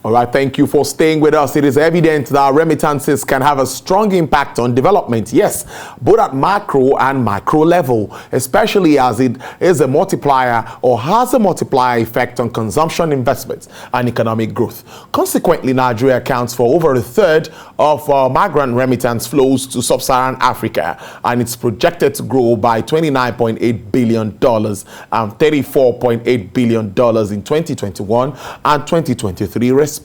All right, thank you for staying with us. It is evident that remittances can have a strong impact on development, yes, both at macro and micro level, especially as it is a multiplier or has a multiplier effect on consumption, investments, and economic growth. Consequently, Nigeria accounts for over a third of migrant remittance flows to sub-Saharan Africa, and it's projected to grow by $29.8 billion and $34.8 billion in 2021 and 2023, respectively.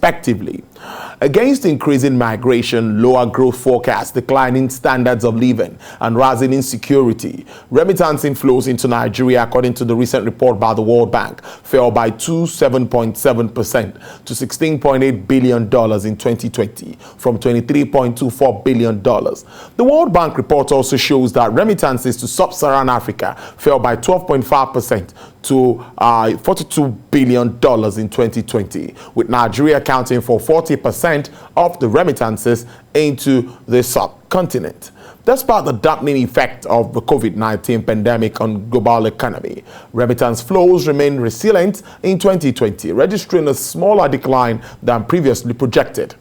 Against increasing migration, lower growth forecasts, declining standards of living, and rising insecurity, remittance inflows into Nigeria, according to the recent report by the World Bank, fell by 7.7% to $16.8 billion in 2020 from $23.24 billion. The World Bank report also shows that remittances to sub-Saharan Africa fell by 12.5% to $42 billion in 2020, with Nigeria accounting for 40% of the remittances into the subcontinent. Despite the dampening effect of the COVID-19 pandemic on global economy, remittance flows remain resilient in 2020, registering a smaller decline than previously projected.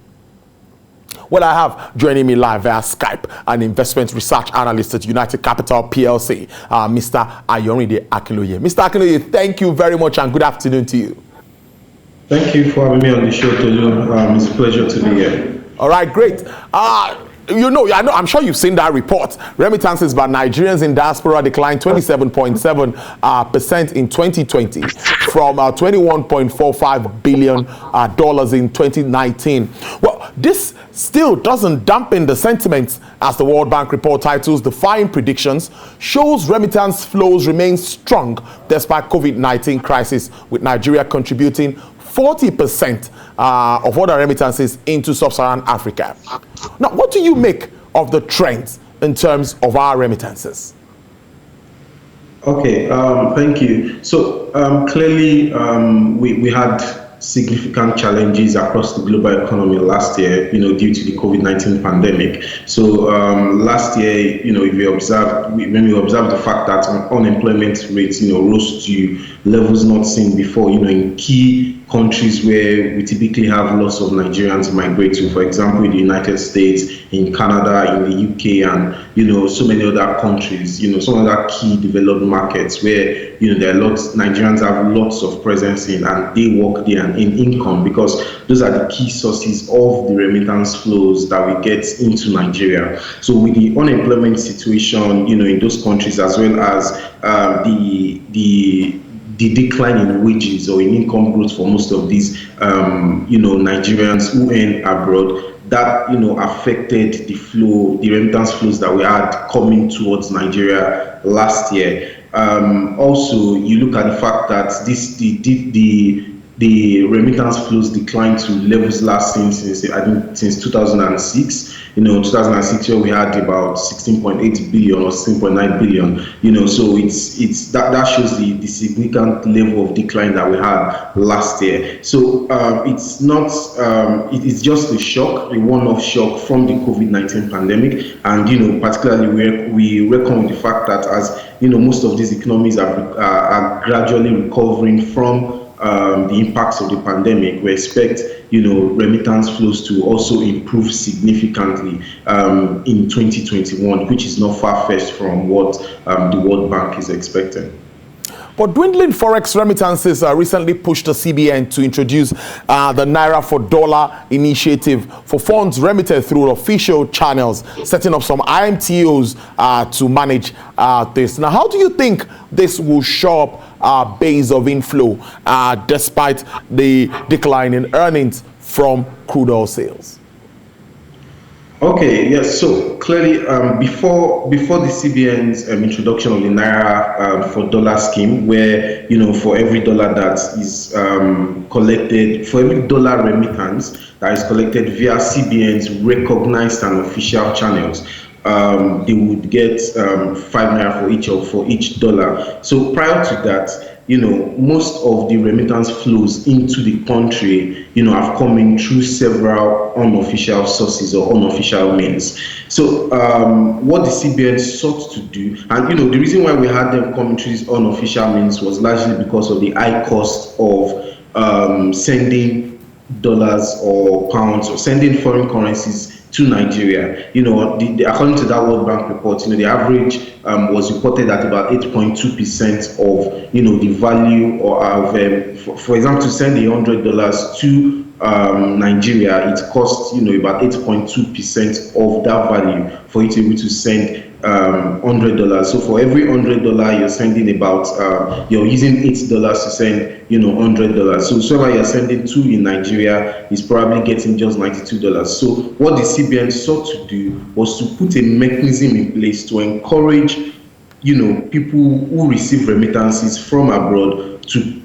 Well, I have joining me live via Skype an investment research analyst at United Capital PLC, Mr. Ayorinde Akinloye. Mr. Akinloye, thank you very much and good afternoon to you. Thank you for having me on the show, Tolu. It's a pleasure to be here. All right, great. I'm sure you've seen that report. Remittances by Nigerians in diaspora declined 27.7% in 2020 from $21.45 billion in 2019. Well, this still doesn't dampen the sentiments, as the World Bank report titles Defying Predictions shows remittance flows remain strong despite COVID-19 crisis, with Nigeria contributing 40% of all the remittances into sub-Saharan Africa. Now, what do you make of the trends in terms of our remittances? Okay, thank you. So clearly, we had significant challenges across the global economy last year, due to the COVID-19 pandemic. So last year, if when we observe the fact that unemployment rates, rose to levels not seen before, in key countries where we typically have lots of Nigerians migrate to, for example, in the United States, in Canada, in the UK, and so many other countries, some other key developed markets where there are Nigerians have lots of presence in, and they work there and in income, because those are the key sources of the remittance flows that we get into Nigeria. So with the unemployment situation, in those countries, as well as the decline in wages or in income growth for most of these Nigerians who earn abroad, that affected the remittance flows that we had coming towards Nigeria last year. Also, you look at the fact that the remittance flows declined to levels last seen since 2006. 2006 where we had about 16.8 billion or 16.9 billion. So it's that shows the significant level of decline that we had last year. So it's not it's just a shock, a one-off shock from the COVID-19 pandemic, and particularly we reckon with the fact that as most of these economies are gradually recovering from the impacts of the pandemic, we expect remittance flows to also improve significantly in 2021, which is not far-fetched from what the World Bank is expecting. But dwindling forex remittances recently pushed the CBN to introduce the Naira for Dollar initiative for funds remitted through official channels, setting up some IMTOs to manage this. Now, how do you think this will show up base of inflow despite the decline in earnings from crude oil sales? Okay, yes. So clearly, before the CBN's introduction of the Naira for Dollar scheme, where for every dollar that is collected, for every dollar remittance that is collected via CBN's recognized and official channels, they would get 5 Naira for each dollar. So prior to that, most of the remittance flows into the country, have come in through several unofficial sources or unofficial means. So what the CBN sought to do, and the reason why we had them come through these unofficial means was largely because of the high cost of sending dollars or pounds, or sending foreign currencies to Nigeria. According to that World Bank report, the average was reported at about 8.2% of, the value or of, for example, to send $100 to Nigeria, it costs, about 8.2% of that value for you to be able to send $100. So for every $100 you're sending about, you're using $8 to send, $100. So whoever you're sending to in Nigeria is probably getting just $92. So what the CBN sought to do was to put a mechanism in place to encourage, people who receive remittances from abroad to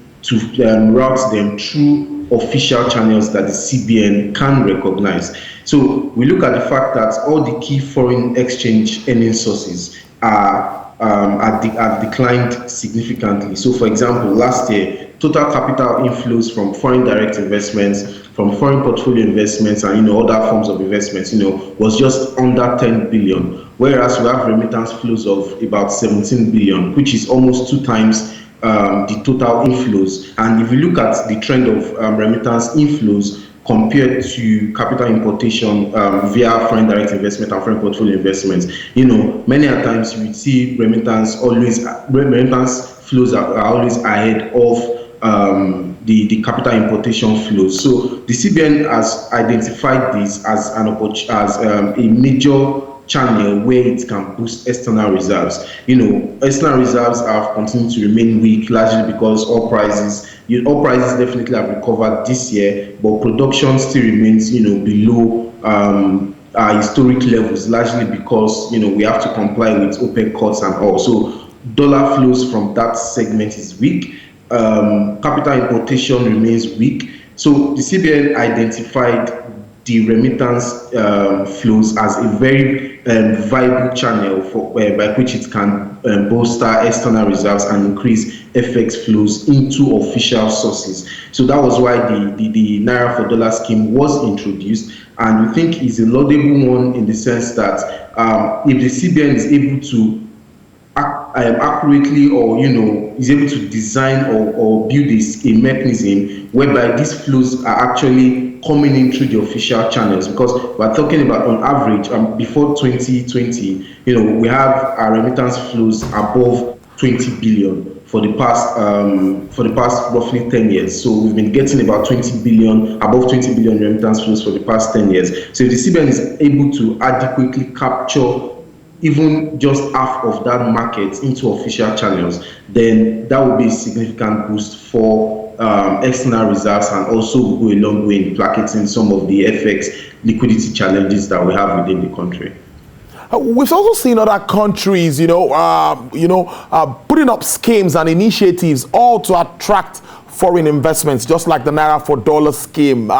route them through official channels that the CBN can recognize. So we look at the fact that all the key foreign exchange earning sources have declined significantly. So for example, last year, total capital inflows from foreign direct investments, from foreign portfolio investments, and other forms of investments, was just under 10 billion, whereas we have remittance flows of about 17 billion, which is almost 2 times the total inflows. And if you look at the trend of remittance inflows compared to capital importation via foreign direct investment and foreign portfolio investments, many a times you would see remittance flows are always ahead of the capital importation flows. So the CBN has identified this as a major channel where it can boost external reserves. External reserves have continued to remain weak, largely because oil prices definitely have recovered this year, but production still remains, below historic levels, largely because, we have to comply with OPEC cuts and all. So dollar flows from that segment is weak. Capital importation remains weak. So the CBN identified the remittance flows as a very viable channel by which it can bolster external reserves and increase FX flows into official sources. So that was why the Naira for Dollar scheme was introduced, and we think is a laudable one in the sense that if the CBN is able to accurately, or is able to design or build a mechanism whereby these flows are actually coming in through the official channels, because we're talking about on average before 2020, we have our remittance flows above 20 billion for the past roughly 10 years. So we've been getting about above 20 billion remittance flows for the past 10 years. So if the CBN is able to adequately capture even just half of that market into official channels, then that will be a significant boost for external reserves, and also will go a long way in placating some of the FX liquidity challenges that we have within the country. We've also seen other countries, putting up schemes and initiatives all to attract foreign investments, just like the Naira for Dollar scheme.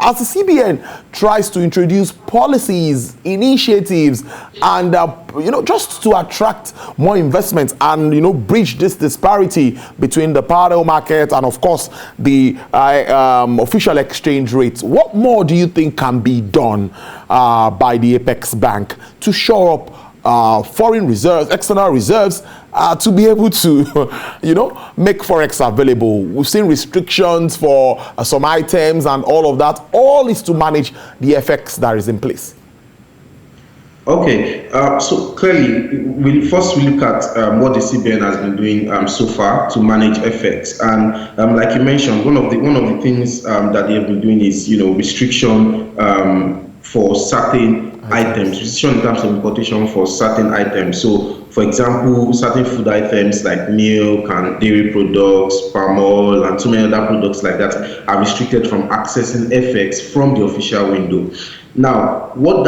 As the CBN tries to introduce policies, initiatives, and just to attract more investments and bridge this disparity between the parallel market and, of course, the official exchange rates, what more do you think can be done by the Apex Bank to shore up foreign reserves, external reserves, to be able to, make Forex available? We've seen restrictions for some items and all of that. All is to manage the FX that is in place. Okay, so clearly, we look at what the CBN has been doing so far to manage FX, and like you mentioned, one of the things that they have been doing is restriction for certain items, restriction in terms of importation for certain items. So, for example, certain food items like milk and dairy products, palm oil, and so many other products like that are restricted from accessing FX from the official window. Now, what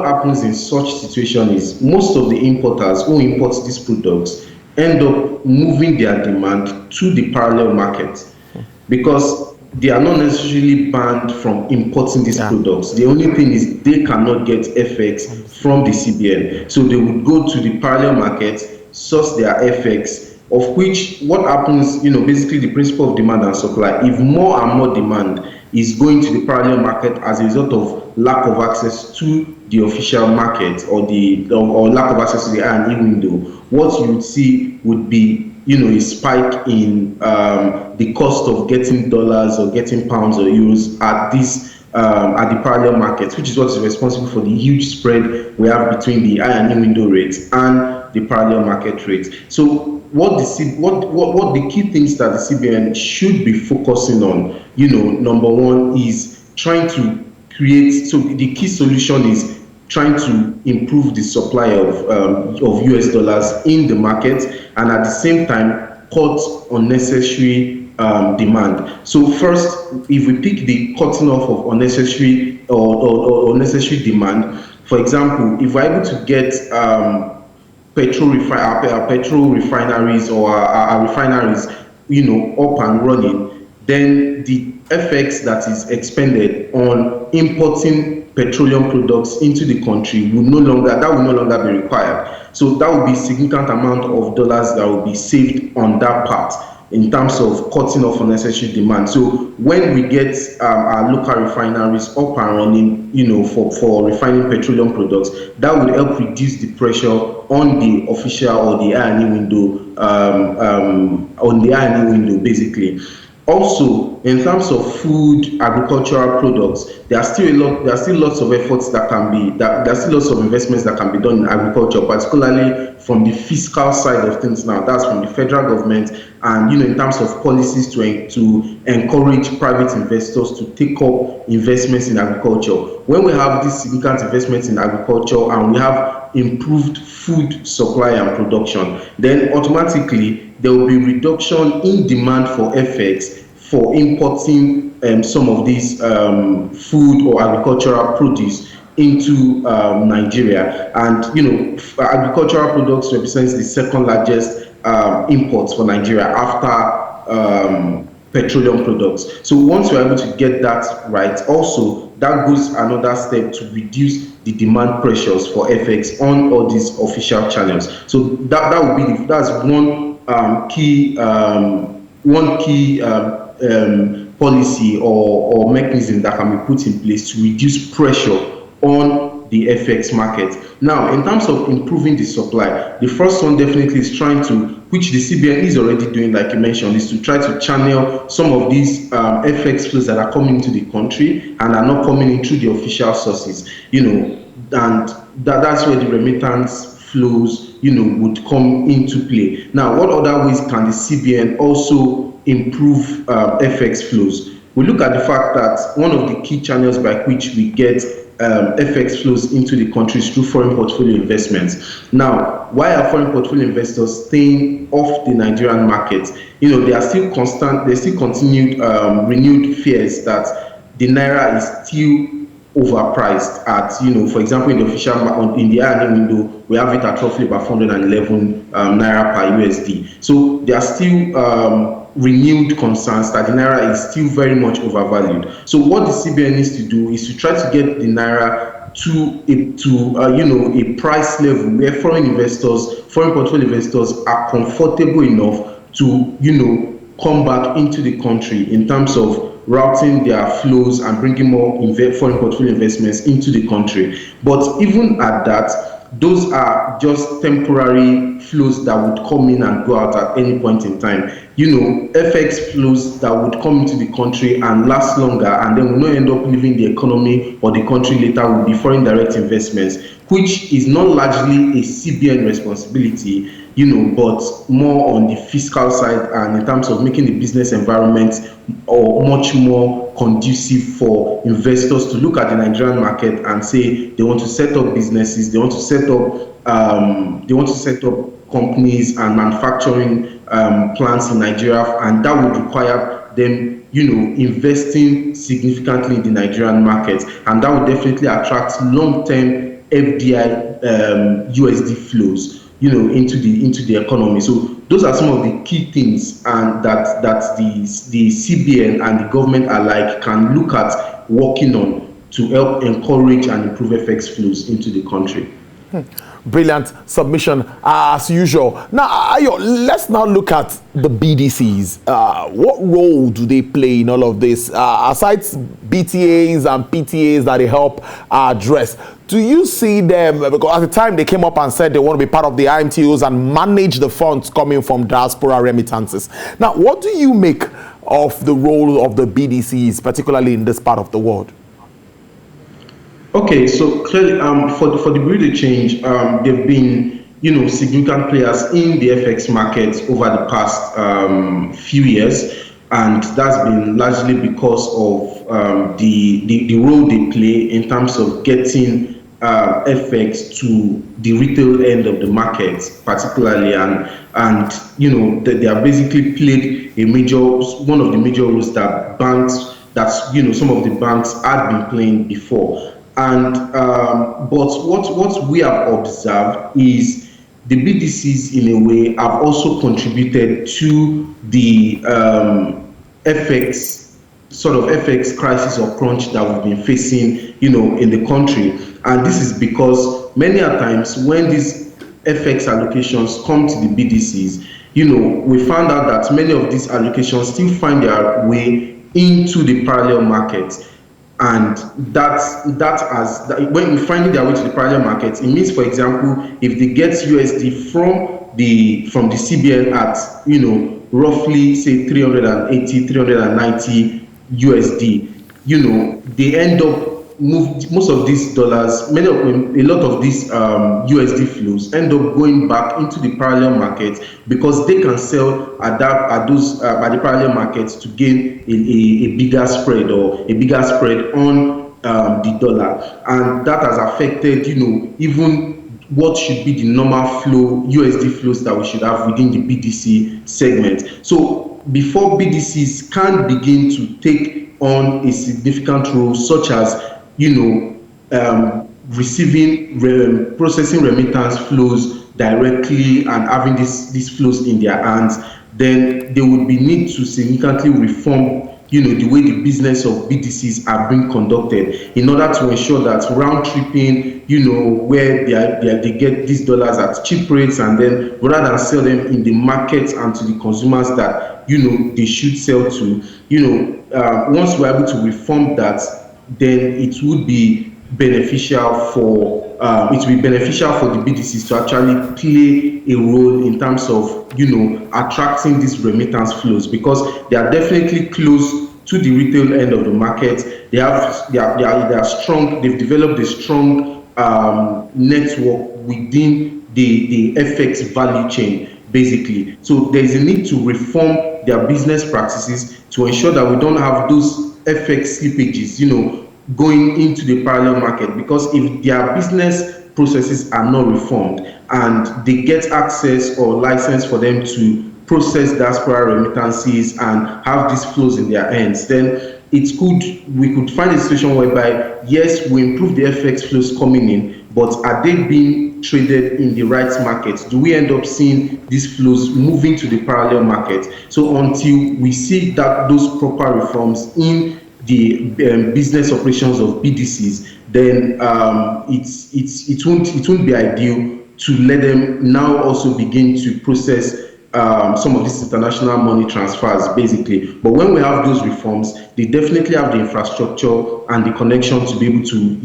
happens in such situation is most of the importers who import these products end up moving their demand to the parallel market, because they are not necessarily banned from importing these products. The only thing is they cannot get FX from the CBN. So they would go to the parallel market, source their FX, of which what happens, basically the principle of demand and supply. If more and more demand is going to the parallel market as a result of lack of access to the official market, or lack of access to the I&E window, what you would see would be a spike in the cost of getting dollars or getting pounds or euros at the parallel markets, which is what is responsible for the huge spread we have between the I&E window rates and the parallel market rates. So what the key things that the CBN should be focusing on, number one is trying to create. So the key solution is trying to improve the supply of US dollars in the market, and at the same time cut unnecessary demand. So first, if we pick the cutting off of unnecessary or unnecessary demand, for example, if we're able to get petrol refineries or our refineries, up and running, then the FX that is expended on importing petroleum products into the country will no longer be required. So that will be a significant amount of dollars that will be saved on that part in terms of cutting off unnecessary demand. So when we get our local refineries up and running, for refining petroleum products, that would help reduce the pressure on the official or the I&E window, basically. Also, in terms of food, agricultural products, there are still lots of efforts there are still lots of investments that can be done in agriculture, particularly from the fiscal side of things now. That's from the federal government, and in terms of policies to encourage private investors to take up investments in agriculture. When we have these significant investments in agriculture and we have improved food supply and production, then automatically there will be reduction in demand for FX for importing some of these food or agricultural produce into Nigeria. And agricultural products represents the second largest imports for Nigeria after petroleum products. So once we're able to get that right, also that goes another step to reduce the demand pressures for FX on all these official channels. So that's one key policy or mechanism that can be put in place to reduce pressure on the FX market. Now, in terms of improving the supply, the first one definitely is trying to, which the CBN is already doing, like you mentioned, is to try to channel some of these FX flows that are coming into the country and are not coming in through the official sources, and that's where the remittance flows, would come into play. Now, what other ways can the CBN also improve FX flows? We look at the fact that one of the key channels by which we get FX flows into the country is through foreign portfolio investments. Now, why are foreign portfolio investors staying off the Nigerian market? There are still continued renewed fears that the naira is still overpriced at, for example, in the official, in the I&E window, we have it at roughly about 411 naira per USD. So there are still renewed concerns that the naira is still very much overvalued. So what the CBN needs to do is to try to get the naira to a price level where foreign portfolio investors are comfortable enough to come back into the country in terms of routing their flows and bringing more foreign portfolio investments into the country. But even at that, those are just temporary flows that would come in and go out at any point in time. FX flows that would come into the country and last longer and then will not end up leaving the economy or the country later will be foreign direct investments, which is not largely a CBN responsibility, but more on the fiscal side and in terms of making the business environment much more conducive for investors to look at the Nigerian market and say they want to set up businesses, they want to set up companies and manufacturing plants in Nigeria, and that would require them, investing significantly in the Nigerian market, and that would definitely attract long-term FDI USD flows, into the economy. So those are some of the key things, and that the CBN and the government alike can look at working on to help encourage and improve FX flows into the country. Brilliant submission as usual. Now, Ayo, let's now look at the BDCs. What role do they play in all of this? Aside BTAs and PTAs that they help address, do you see them, because at the time they came up and said they want to be part of the IMTOs and manage the funds coming from diaspora remittances. Now, what do you make of the role of the BDCs, particularly in this part of the world? Okay, so clearly, for the Bureau de Change, there've been, significant players in the FX market over the past few years, and that's been largely because of the role they play in terms of getting FX to the retail end of the market, particularly, and they are basically played one of the major roles that some of the banks had been playing before. And but what we have observed is the BDCs in a way have also contributed to the FX crisis or crunch that we've been facing, in the country. And this is because many a times when these FX allocations come to the BDCs, we found out that many of these allocations still find their way into the parallel market. And when we find their way to the parallel market, it means, for example, if they get USD from the CBN at roughly say 380, 390 USD, they end up most of these dollars, a lot of these USD flows end up going back into the parallel market because they can sell at the parallel markets to gain a bigger spread on the dollar, and that has affected even what should be the normal USD flows that we should have within the BDC segment. So before BDCs can begin to take on a significant role, such as processing remittance flows directly and having these flows in their hands, then they would be need to significantly reform the way the business of BDCs are being conducted in order to ensure that round tripping, where they get these dollars at cheap rates, and then rather than sell them in the market and to the consumers that they should sell to, once we're able to reform that, then it would be beneficial for the BDCs to actually play a role in terms of attracting these remittance flows, because they are definitely close to the retail end of the market. They are strong. They've developed a strong network within the FX value chain, basically. So there is a need to reform their business practices to ensure that we don't have those FX slippages, going into the parallel market, because if their business processes are not reformed and they get access or license for them to process diaspora remittances and have these flows in their hands, then we could find a situation whereby, yes, we improve the FX flows coming in, but are they being traded in the right market? Do we end up seeing these flows moving to the parallel market? So until we see that those proper reforms in the business operations of BDCs, then it won't be ideal to let them now also begin to process some of these international money transfers, basically. But when we have those reforms, they definitely have the infrastructure and the connection to be able to,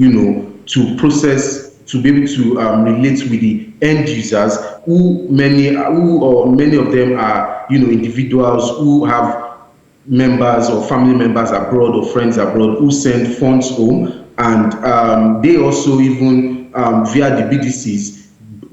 to process, to be able to relate with the end users, many of them are, individuals who have members or family members abroad or friends abroad who send funds home, and they also even via the BDCs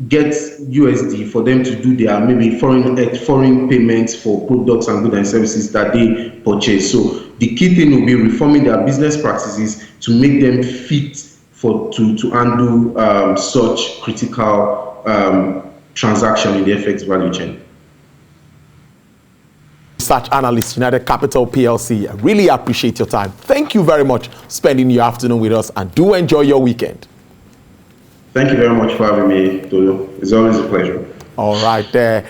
get USD for them to do their maybe foreign payments for products and goods and services that they purchase. So the key thing will be reforming their business practices to make them fit to handle such critical transaction in the FX value chain. Research Analyst, United Capital PLC. I really appreciate your time. Thank you very much for spending your afternoon with us, and do enjoy your weekend. Thank you very much for having me, Tolu. It's always a pleasure. All right there.